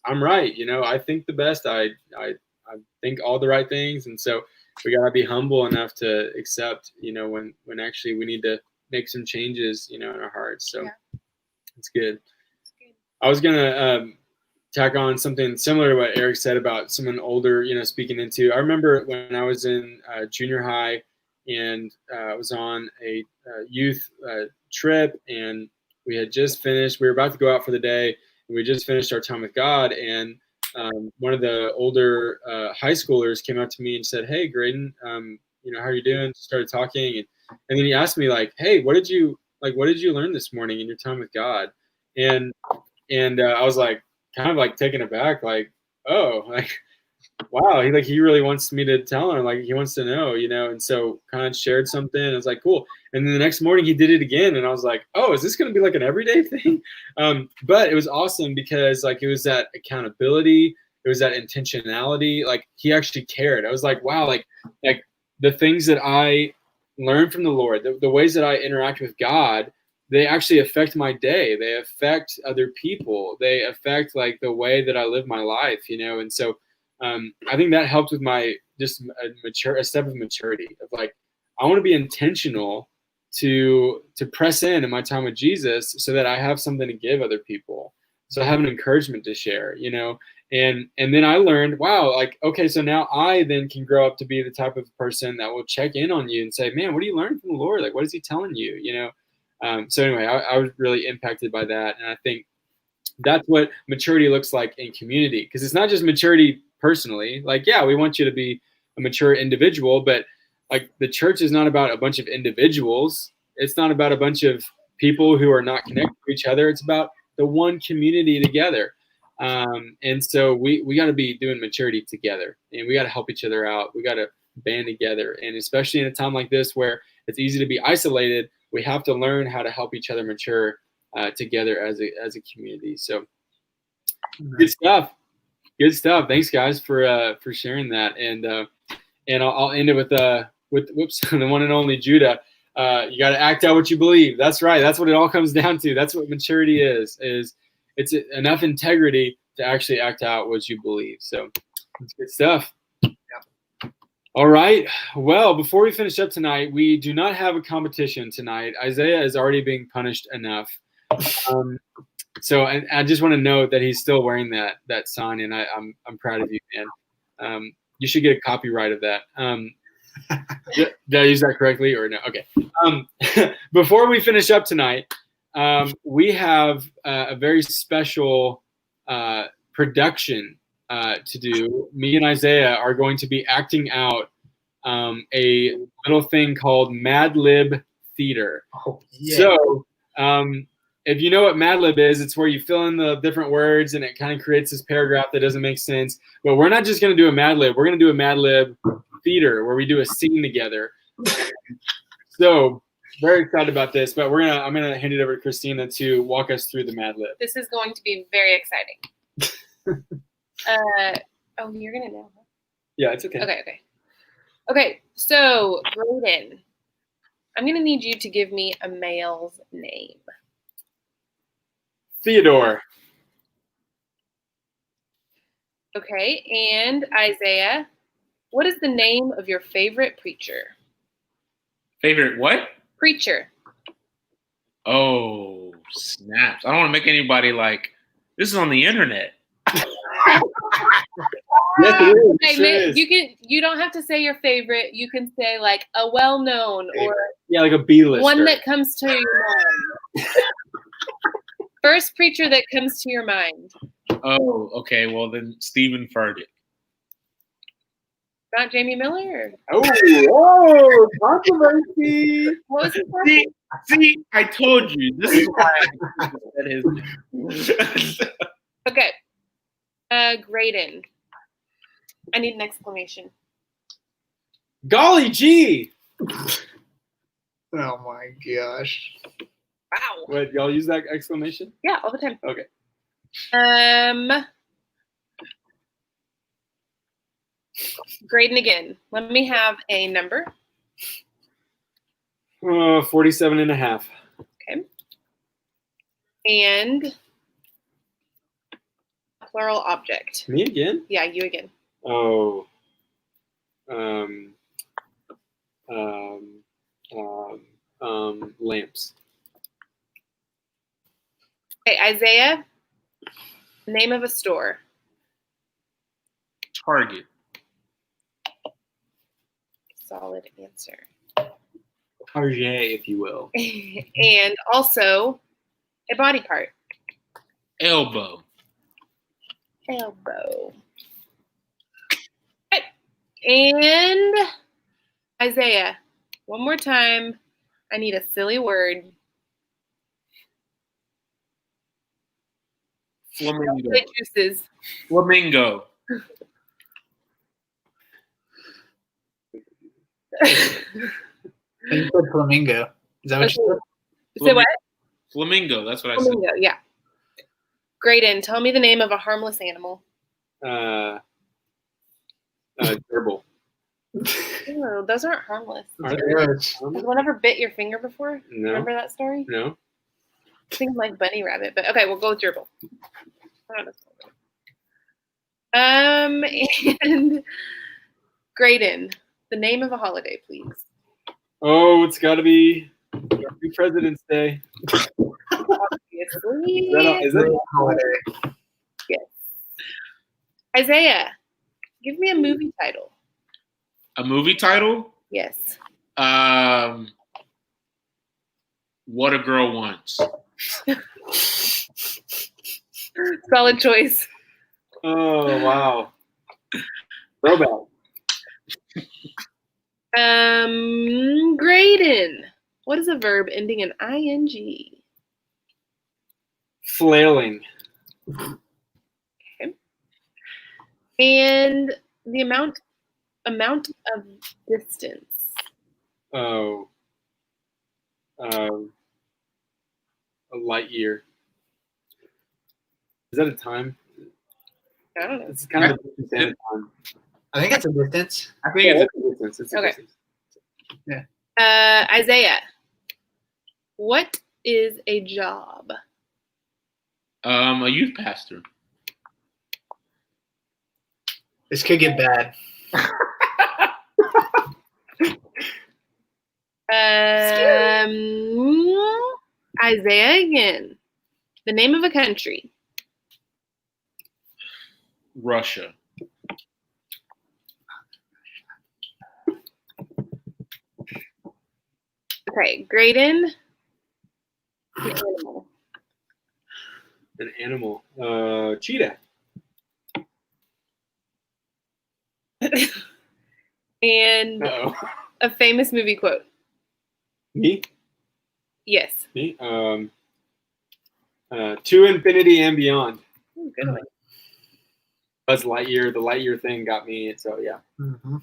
I'm right. I think the best. I think all the right things, and so we gotta be humble enough to accept, when actually we need to make some changes, in our hearts. So it's good. I was gonna tack on something similar to what Eric said about someone older, speaking into. I remember when I was in junior high, and I was on a youth trip, and we had just finished. We were about to go out for the day, and we just finished our time with God, and one of the older high schoolers came up to me and said, "Hey, Graydon, how are you doing?" Started talking, and then he asked me "Hey, what did you learn this morning in your time with God?" And I was kind of taken aback, oh, wow, he really wants me to tell him, he wants to know, and so kind of shared something. I was like, cool. And then the next morning he did it again, and I was like, oh, is this going to be an everyday thing? But it was awesome because it was that accountability, it was that intentionality. He actually cared. I was like, wow, the things that I learned from the Lord, the ways that I interact with God, they actually affect my day. They affect other people. They affect the way that I live my life, and so I think that helped with my just a step of maturity of I want to be intentional to press in my time with Jesus so that I have something to give other people. So I have an encouragement to share, and then I learned, wow, okay, so now I then can grow up to be the type of person that will check in on you and say, man, what are you learning from the Lord? What is he telling you? So anyway, I was really impacted by that. And I think that's what maturity looks like in community, because it's not just maturity personally. We want you to be a mature individual, but the church is not about a bunch of individuals. It's not about a bunch of people who are not connected to each other. It's about the one community together. And so we got to be doing maturity together, and we got to help each other out. We got to band together. And especially in a time like this where it's easy to be isolated, we have to learn how to help each other mature together as a community. So good stuff. Thanks, guys, for sharing that. And I'll end it with the one and only Judah. You got to act out what you believe. That's right. That's what it all comes down to. That's what maturity is it's enough integrity to actually act out what you believe. So it's good stuff. All right. Well, before we finish up tonight, we do not have a competition tonight. Isaiah is already being punished enough. So I just want to note that he's still wearing that sign, and I'm proud of you, man. You should get a copyright of that. Did I use that correctly or no? Okay. Before we finish up tonight, we have a very special production to do. Me and Isaiah are going to be acting out a little thing called Mad Lib Theater. Oh, yeah. So if you know what Mad Lib is, it's where you fill in the different words and it kind of creates this paragraph that doesn't make sense. But we're not just going to do a Mad Lib. We're going to do a Mad Lib Theater where we do a scene together. So very excited about this, but I'm gonna hand it over to Christina to walk us through the Mad Lib. This is going to be very exciting. You're gonna know. Yeah, it's okay. Okay. So Graydon, I'm going to need you to give me a male's name. Theodore. Okay, and Isaiah, what is the name of your favorite preacher? Favorite what? Preacher. Oh, snaps. I don't want to make anybody like, this is on the internet. Yes, it is. Okay, It sure is. you don't have to say your favorite. You can say like a well-known or Yeah, like a B-lister. one that comes to your mind. First preacher that comes to your mind. Oh, okay. Well, then Stephen Furtick. Not Jamie Miller? Oh, controversy. What was his name? See, I told you. This is why I said his name. Okay. Graydon. I need an exclamation. Golly gee. Oh my gosh. Wow. What, y'all use that exclamation? Yeah, all the time. Okay. Graydon again. Let me have a number. 47 and a half. Okay. And plural object. Me again? Yeah, you again. Oh. Lamps. Okay, Isaiah. Name of a store. Target. Solid answer. Target, if you will. And also a body part. Elbow. Elbow. Okay. And Isaiah, one more time. I need a silly word. Flamingo. Juices. Flamingo. You said flamingo. Is that what you said? Say what? Flamingo. That's what I said. Flamingo, yeah. Graydon, tell me the name of a harmless animal. Gerbil. Ew, those aren't harmless. Are they? Gross. Has one ever bit your finger before? No. Remember that story? No. I think like bunny rabbit, but okay, we'll go with gerbil. And Graydon, the name of a holiday, please. Oh, it's got to be President's Day. Obviously. Is that a holiday? Yes. Isaiah, give me a movie title. A movie title? Yes. What a Girl Wants. Solid choice. Oh, wow. Throwback. Graydon, what is a verb ending in ing? Flailing. Okay. And the amount of distance. Oh. A light year. Is that a time? I don't know. It's kind of a different time. I think it's a distance. I think Yeah, it's it's a distance. It's a Okay. distance. Isaiah, what is a job? a youth pastor. This could get bad. Isaiah again. The name of a country. Russia. Okay, Graydon. An animal. An animal. Cheetah. And Uh-oh. a famous movie quote. Me? Yes. Me? To infinity and beyond. Ooh, good one. Buzz Lightyear. The Lightyear thing got me. So, yeah. Mm-hmm.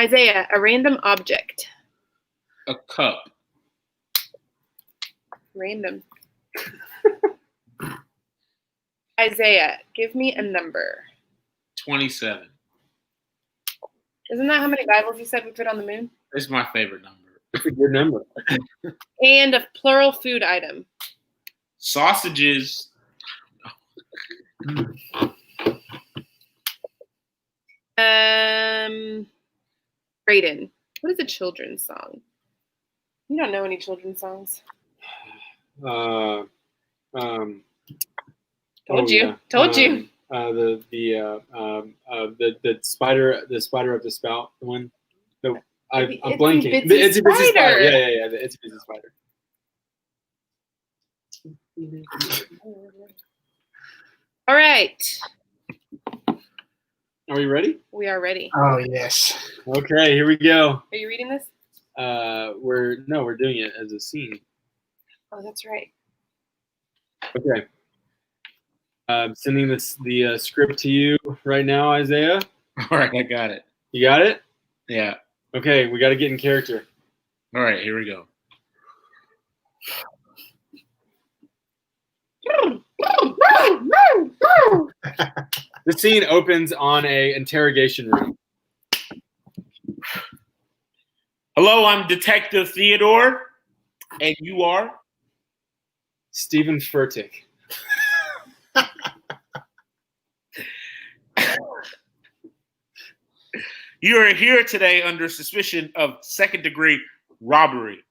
Isaiah, a random object. A cup. Random. Isaiah, give me a number. 27. Isn't that how many Bibles you said we put on the moon? It's my favorite number. It's a good number. And a plural food item. Sausages. Graydon, what is a children's song? You don't know any children's songs. Told you. The spider up the spout, the one. I'm Itsy blanking. Bitsy The itsy bitsy Spider. spider. Yeah. The itsy bitsy spider. All right. Are we ready? We are ready. Oh, yes. Okay, here we go. Are you reading this? We're doing it as a scene. Oh, that's right. Okay. I'm sending the script to you right now, Isaiah. All right, I got it. You got it? Yeah. Okay, we got to get in character. All right, here we go. The scene opens on a interrogation room. Hello, I'm Detective Theodore, and you are? Stephen Furtick. You are here today under suspicion of second-degree robbery.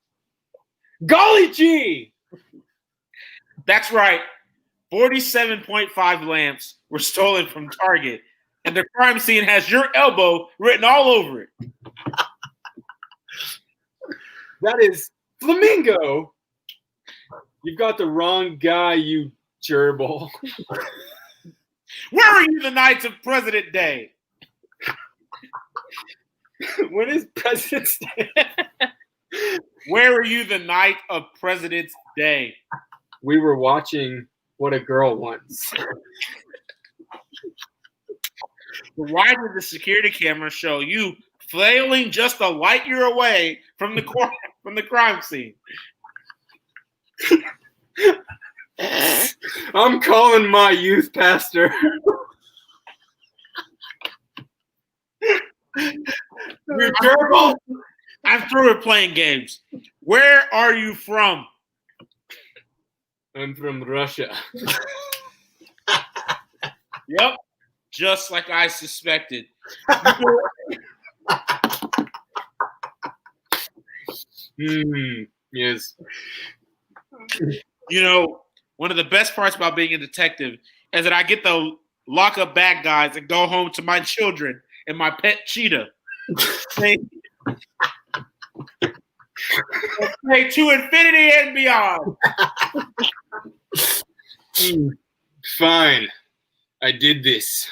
Golly gee! That's right. 47.5 lamps were stolen from Target, and the crime scene has your elbow written all over it. That is Flamingo. You've got the wrong guy, you gerbil. Where are you the night of President Day? When is President's Day? Where are you the night of President's Day? We were watching What a Girl Wants. Why did the security camera show you flailing just a light year away from the crime scene? I'm calling my youth pastor. You gerbil! I'm through with playing games. Where are you from? I'm from Russia. Yep, just like I suspected. Yes. You know, one of the best parts about being a detective is that I get to lock up bad guys and go home to my children and my pet cheetah. Say to infinity and beyond. Fine. I did this.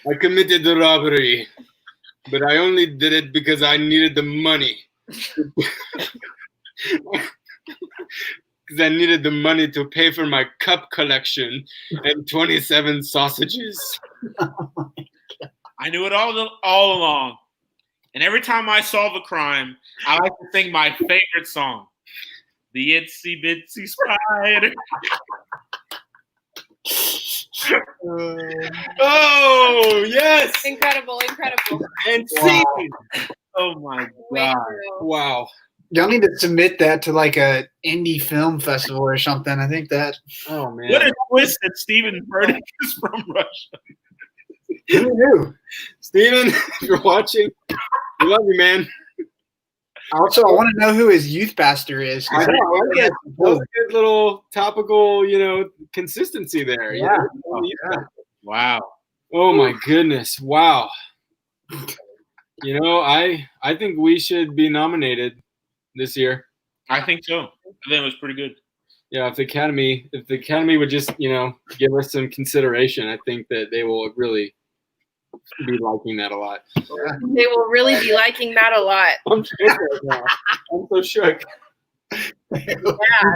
I committed the robbery, but I only did it because I needed the money. Because I needed the money to pay for my cup collection and 27 sausages. I knew it all along. And every time I solve a crime, I like to sing my favorite song, The Itsy Bitsy Spider. Oh, yes! Incredible. And Wow. scene! Oh, my Way God. through. Wow. Y'all need to submit that to like a indie film festival or something. I think that. Oh, man. What a twist that Stephen Furtick is from Russia. Who knew? Steven, if you're watching, we love you, man. Also, I want to know who his youth pastor is. I know. I like it. That was a good little topical, consistency there. Yeah. Wow. Oh, my goodness. Wow. I think we should be nominated this year. I think so. I think it was pretty good. Yeah, if the Academy would just, give us some consideration, I think that they will really be liking that a lot. They will really be liking that a lot. I'm shook right now. I'm so shook. Yeah, they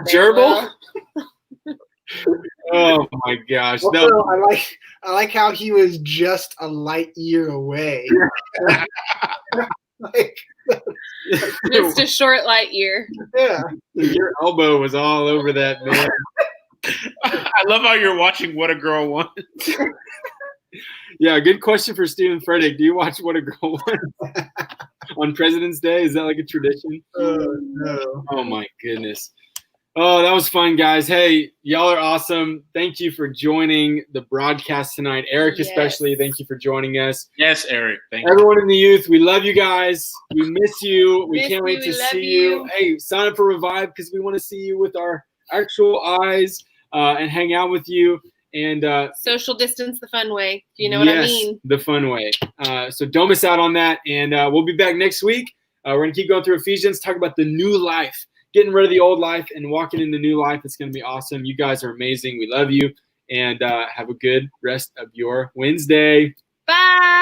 Gerbil? will. Oh my gosh. Also, No. I like how he was just a light year away. Just a short light year. Yeah. Your elbow was all over that, man. I love how you're watching What a Girl Wants. Yeah, good question for Stephen Frederick. Do you watch What a Girl Wants on President's Day? Is that like a tradition? No. Oh my goodness. Oh, that was fun, guys. Hey, y'all are awesome. Thank you for joining the broadcast tonight. Eric, Yes. especially, thank you for joining us. Yes, Eric. Thank you. Everyone in the youth, we love you guys. We miss you. We Miss can't wait you. to We love see you. you. Hey, sign up for Revive because we want to see you with our actual eyes and hang out with you. And Social distance the fun way. You know what I mean? the fun way. So don't miss out on that. And we'll be back next week. We're going to keep going through Ephesians, talk about the new life, getting rid of the old life and walking in the new life. It's going to be awesome. You guys are amazing. We love you. And have a good rest of your Wednesday. Bye.